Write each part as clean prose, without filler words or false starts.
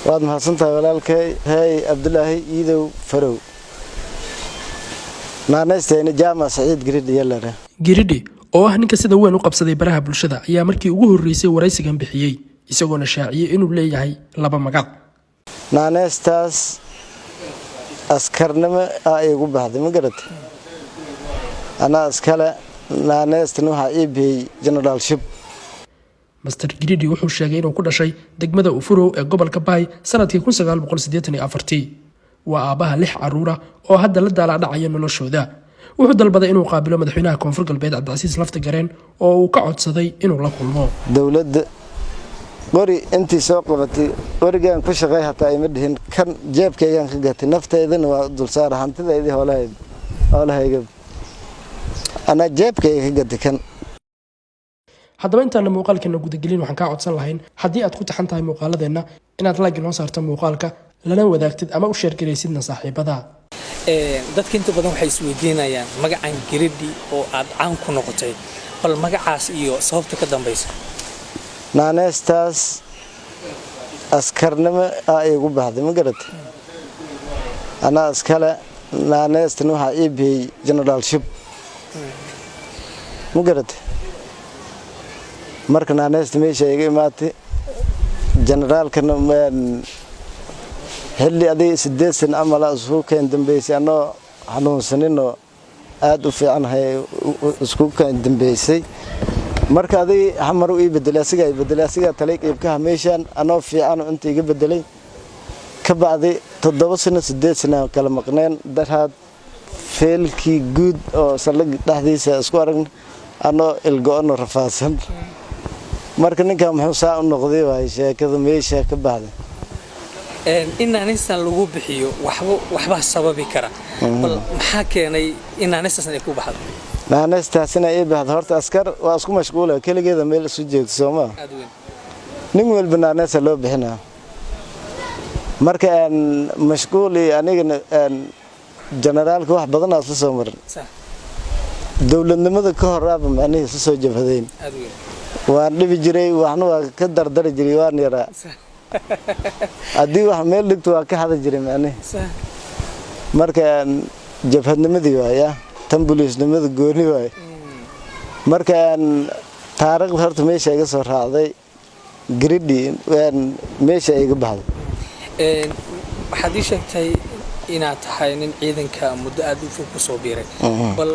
waad mahadsantahay walaalkay hay Abdullaahi Iidow Farow naanaysteena Jaamac Saciid Giridhi yalare Giridhi oo ah ninka sida weyn u qabsaday baraha bulshada ayaa markii ugu horeysay waraysigan bixiyay isagoona shaaciyay inuu leeyahay laba magac naanaystaas askarnimo ay ugu baxday ma garatay ana askala naanaystan waxa iibay General Ship Master Giridhi wuxuu sheegay inuu ku dhashay degmada Ufurow ee gobolka Bay sanadkii 1984 waa aabaha 6 caruur ah oo hadda la daalacdhacaya noloshooda wuxuu dalbaday inuu qaabilo madaxweynaha Koonfur Galbeed Cabdicasiis Laftagareen oo uu ka codsaday inuu la kulmo dawladda qori intii soo qabatay qorigan ku shaqay hataa ay madhiin kan jeebkaygan ka gatay nafteedana waa dul saar hantideedii hoolahayga ana jeebkayga ka gatay kan haddaba intaan muuqaalkeena gudagelin waxaan ka codsan lahayn haddii aad ku taxan tahay muuqaaladeena inaad like noo saarto muuqaalka lana wadaagtid ama u share gareysidna saaxiibada dadka inta badan waxay isweydiinayaan magacan Giridhi oo aad caan ku noqotay bal magacaas iyo sababta ka dambaysa naanaystaas askarnimo ay ugu baxday ma garatay ana askala naanaystan waxa iibay General Ship ma garatay marka naanaysta meesha iga imaatay generaalkana xilli aday 8 sano amala isku keen dambeysay anoo xanuunsanino aad u fiicanahay isku keen dambeysay marka aday xamaru ii bedelay asiga taleeg iibka meeshan anoo fiican inta iga bedelay ka bacdi 7 sano 8 sano kala maqneen daraad feelkii guud oo salag dhaxdiisa isku aragn anoo ilgo'no rafaasan marka ninka muxuu saa u noqday way sheekada meesha ka baxday inaanistan lagu bixiyo waxba sababi kara bal maxaa keenay inaanistan ay ku baxdo naanastaasina ay baxdo horta askar waa isku mashquul kaligeeda meel isu jeegto Soomaa nin walba naanasa loo bixinaa marka mashquul aniga generaalka wax badan aad soo marin dawladnimada ka horaaba macnaheedu soo jabhadeen waan dhibi jiray waxna waa ka dardari jiray waan yaraa hadii wax meel dhigto waa ka hada jiray macnaheedu marka jabhadnimadii waaya tan booliisnimada gooni waay marka taariikhda horta meesha iga soo raacday Giridhi meesha iga baxday waxaad ii sheegtay inaad tahay nin ciidanka muddo aad u fog ku soo biiray bal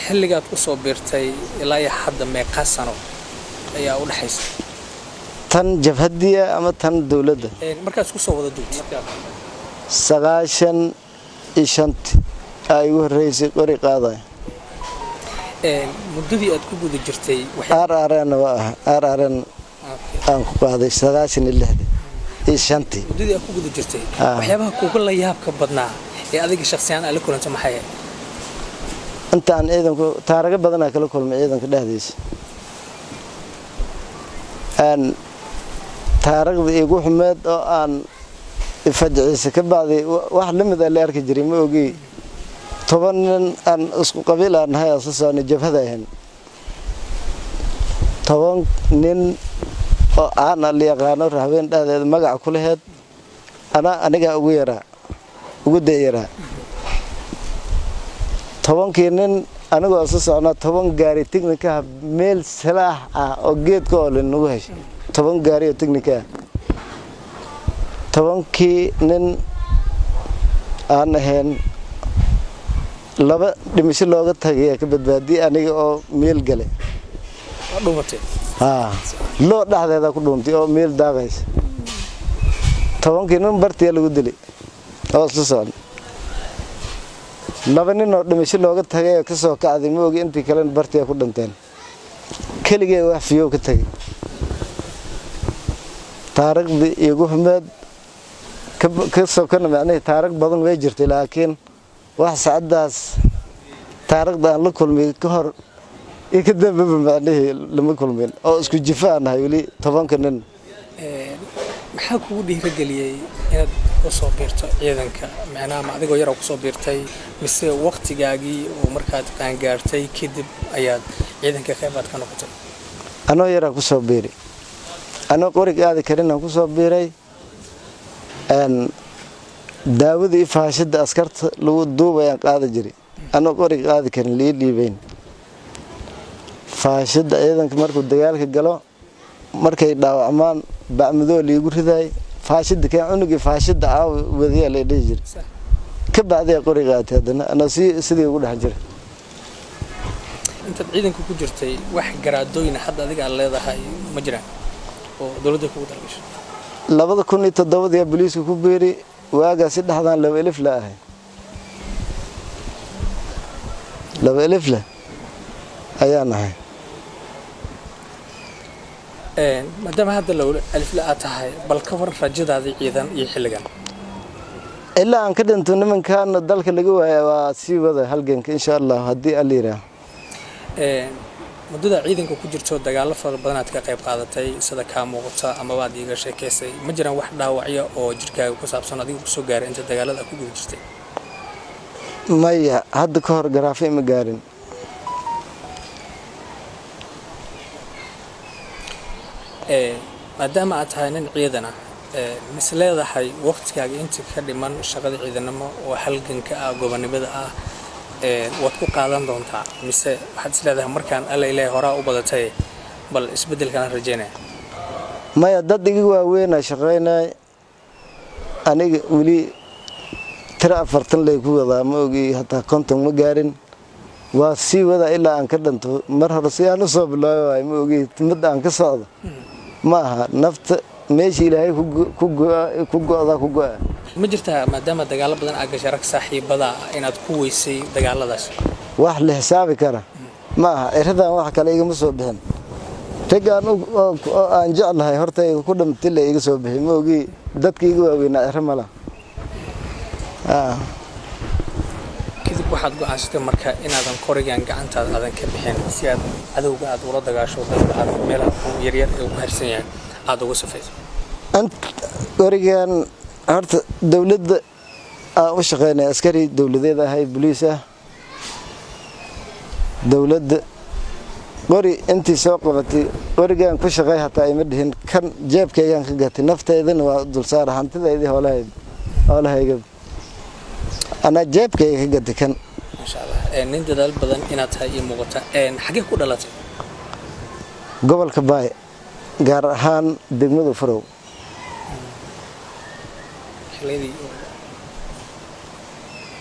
xilligaad ku soo biirtay ilaa hadda meeqa sano ayaa u dhaxaysa tan jabhadiya ama tan dawladda markaad ku soo wada duubtay 95 ay ugu horeysay qori qaaday muddadii aad ku guda jirtay RRN aan ku qaaday 96 shanti muddadii aad ku guda jirtay waxyaabaha kuugu la yaabka badnaa ee adiga shakhsiyan aad la kulantay maxay intaan ciidanku taariikh badan kala kulmay ciidanka dhexdiisa taariikhda igu xumeed oo aan ifajciisa ka bacday wax lamid ah la arki jiray ma ogi 10 nin aan isku qabiil aan ahay asaasana jabhada ahayn 10 nin oo aan la yaqaano raabeen dhadeed magac ku lahayd aniga ugu deeyaraa 10 nin anigoo asaasana 10 gaari tiknika meel salaax ah oo geedka oo lagu heshay 10 gaari oo tiknika 10 nin aan ahayn laba dhimisho looga tagay ka badbaadiyay aniga oo meel galay dhumatay loo dhaxdeeda ku dhuuntay oo meel daaqaysa 10 nin bartiya lagu dilay oo soo socon laba nin oo dhimisho looga tagay ka soo kacday ma ogi intii kale bartiya ku dhinteen kaligay wax fiyo ka tagay taariikhda igu xumeed ka soo kana macnaheedu taariikh badan way jirtay laakiin wax saacadaas taariikhda aan la kulmay ka hor ka dambe macnaheedu lama kulmin oo isku jifaanahay wali 10 nin maxaa kugu dhiirigeliyay inaad ku soo biirto ciidanka macnaha ma adigoo yar oo ku soo biirtay mise waqtigaagii oo markaad qaan gaartay kadib ayaad ciidanka qaybaad ka noqotay anoo yar ku soo biiray anoo qoriga aad karin ku soo biiray daawadii faashida askarta lagu duubayaan qaada jiray anoo qoriga qaadi karin lii dhiibayn faashida ciidanka markuu dagaalka galo markay dhaawacmaan bacmadoo liigu ridaay faashida keen cunugii faashida wadiyaa la dhihi jiray ka bacday qoriga qaatay haddana anaa sidii ugu dhex jiray intaad ciidanka ku jirtay wax garaadooyina hadda adiga aad leedahay ma jiraan oo dowladda kugu dalgashay 2007 booliiska ku biiri waagaasi dhaxdaan 2000 la ahay 2000 la ayaan ahay maadaama hadda alif la tahay bal ka war rajadaadii ciidan iyo xilligan ilaa aan ka dhinto nimankan dalka laga waayay waa sii wada halganka insha Allah hadii aliira muddada ciidanka ku jirto dagaalo fara badan aad ka qayb qaadatay sida ka muuqata ama baad iiga sheekaysay ma jiraan wax dhaawacyo oo jirkaaga ku saabsan adiga ku soo gaaray inta dagaalada ku guda jirtay maya hadda ka hor garaafay ma gaarin maadaama aad tahay nin ciidan ah mis leedahay waqtigaaga inta ka dhiman shaqada ciidanimo oo halganka ah gobonimada ah waad ku qaadan doontaa mise waxaad isleedahay markaan alla ilaahay horaa u badatay bal isbeddelkana rajeynaya maya dad iga waaweynaa shaqaynay aniga weli tira 40 lay ku wadaa ma ogi hataa 50 ma gaarin waa sii wada ilaa aan ka dhanto mar hore si aan u soo bilaabay ma ogi mid aan ka socdo ma aha nafta meeshii ilaahay ku go'da ma jirtaa maadaama dagaalo badan aad gashay rag saaxiibada inaad ku weysay dagaaladaas wax la xisaabi kara ma aha iradan wax kale igama soo bixin tagaan aan jeclahay horta ku dhamtay la iga soo bixin ma ogi dadkii iga waaweynaa irmala kadib waxaad go'aansatay marka inaadan qorigan gacantaada aadan ka bixin si aad cadowga aad ula dagaasho dadka aad meelaha yaryar ee ugu harsan yahay aad uga safayso qorigan horta dawladda u shaqeynay askari dawladeed ahay booliis ah dawladda qori intii soo qabatay qorigan ku shaqeey hataa ay ma dhihin kan jeebkaygan ka gatay nafteedana waa dul saar hantideedii hawlahayga ana jeebkayga ka gatay kan masha Allah nin dadaal badan inaad tahay iyo muuqata xagee ku dhalatay gobolka Baay gaar ahaan degmada Furow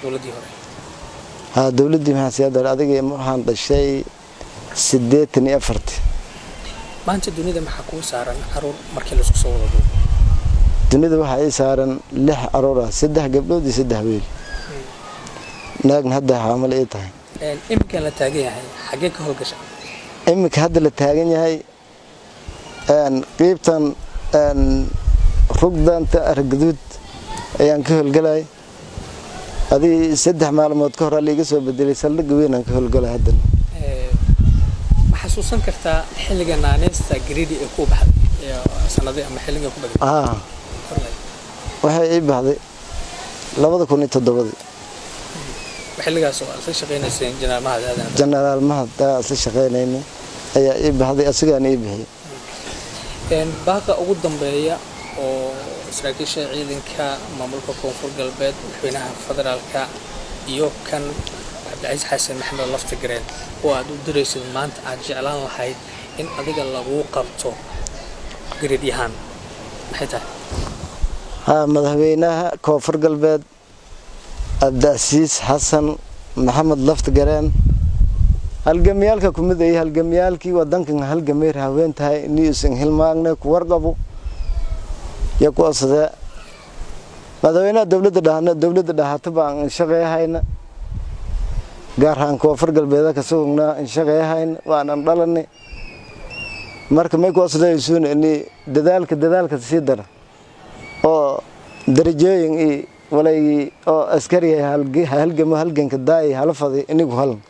dowladii hore dowladii maxaa siyaadada adiga waxaan dhashay 84 maanta dunida maxaa ku saaran caruur markii la isku soo wado dunida waxa ay saaran 6 caruur ah 3 gabdhood iyo 3 wiil naagna hadda xaamil ay tahay imika la taagan yahay xagee ka howlgasha imika hadda la taagan yahay qeybtan rugdanta argaduud ayaan ka howlgalay adii 3 maalmood ka hor la iga soo bedelay saldhig weyn aan ka howlgalay hadda ma xasuusan kartaa xilliga naaneysta grade ee ku baxday sanadii ama xilliga ku baxday waxay ay baxday 2007 xilligaas oo aad shaqeynaysan General Mahad aad shaqeynayna ayaa ay baxday asigaan ay bixiyay baaqa ugu dambeeya oo saraakiisha ciidanka maamulka koonfur galbeed madaxweynaha federaalka iyo kan Cabdicasiis Xasan Maxamed Laftigreen oo aad u diraysid maanta aad jeclaan lahayd in adiga lagu qabto gariidyahan maxay tahay madaxweynaha koonfur galbeed Cabdicasiis Xasan Maxamed Laftigreen halgamiyalka kumid ay halgamiyalkii wadankan halgameer haweentahay niisan hilmaagna ku warqabo ya ku asada madaxweynaha dawladda dhaxata baan shaqeeyahayna gaar ahaan koonfur galbeed ka sugnaa in shaqeeyahayna waan dhalanay marka may ku asadaysuu in dadaalka sii dara oo darajooyin walay oo askari halganka daay halfadi inigu halan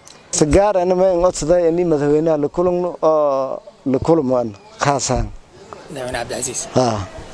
سجار أنا ما ينقص ده إني مثلاً لكلهم لكلهم أنا خاصة. نعم عبد العزيز.